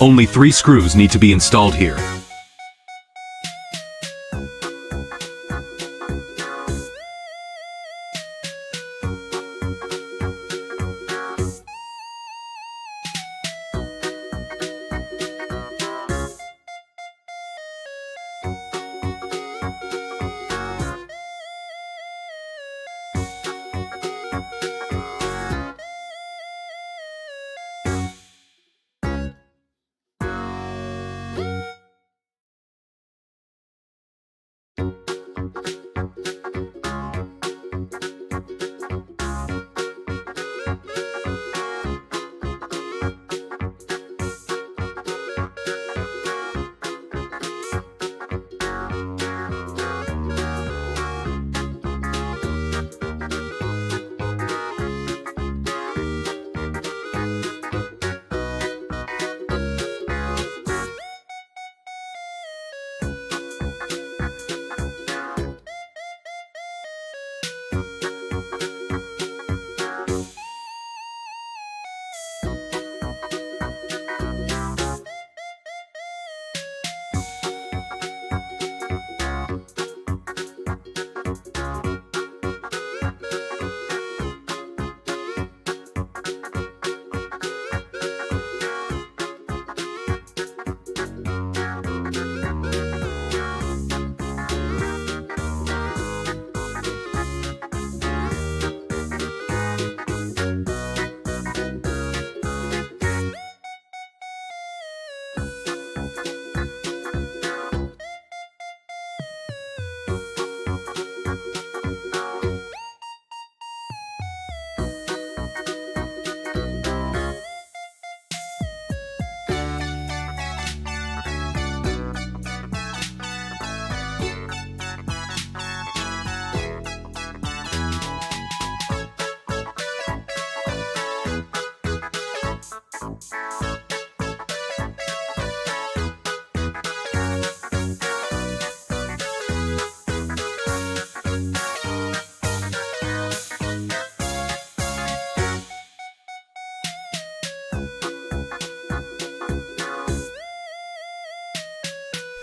Only 3 screws need to be installed here.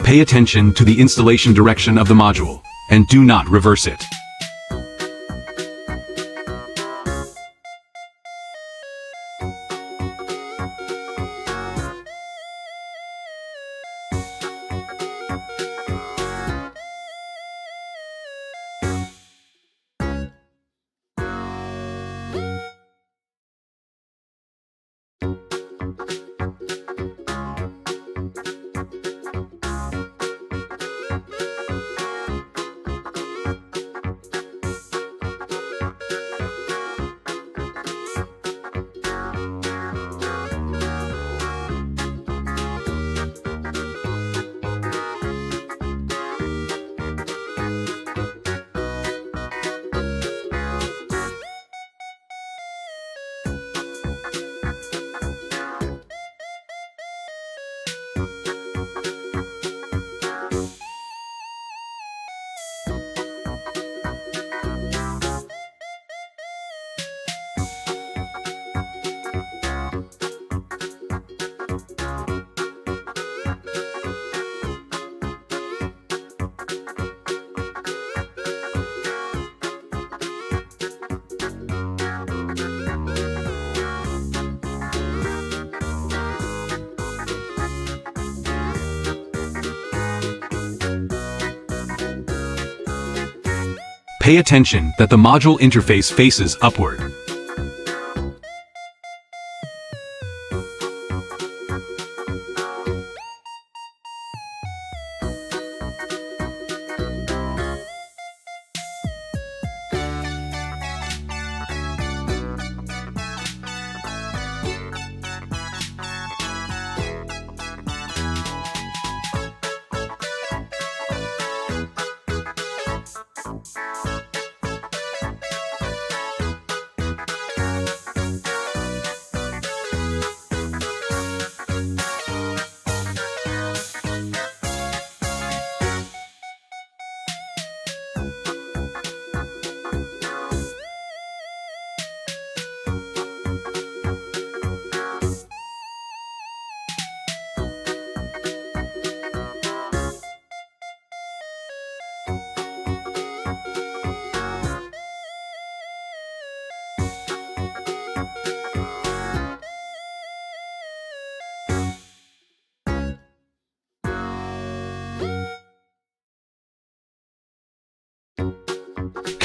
Pay attention to the installation direction of the module, and do not reverse it. Pay attention that the module interface faces upward.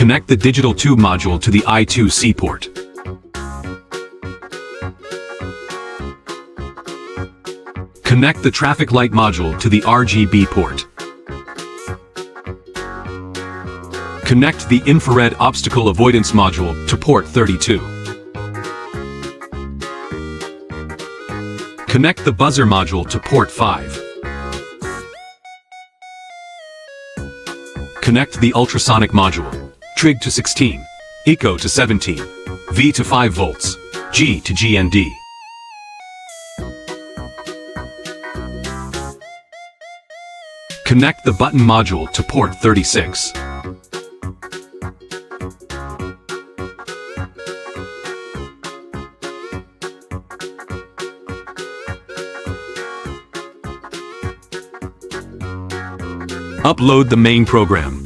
Connect the digital tube module to the I2C port. Connect the traffic light module to the RGB port. Connect the infrared obstacle avoidance module to port 32. Connect the buzzer module to port 5. Connect the ultrasonic module, trig to 16, eco to 17, V to 5 volts, G to GND. Connect the button module to port 36. Upload the main program.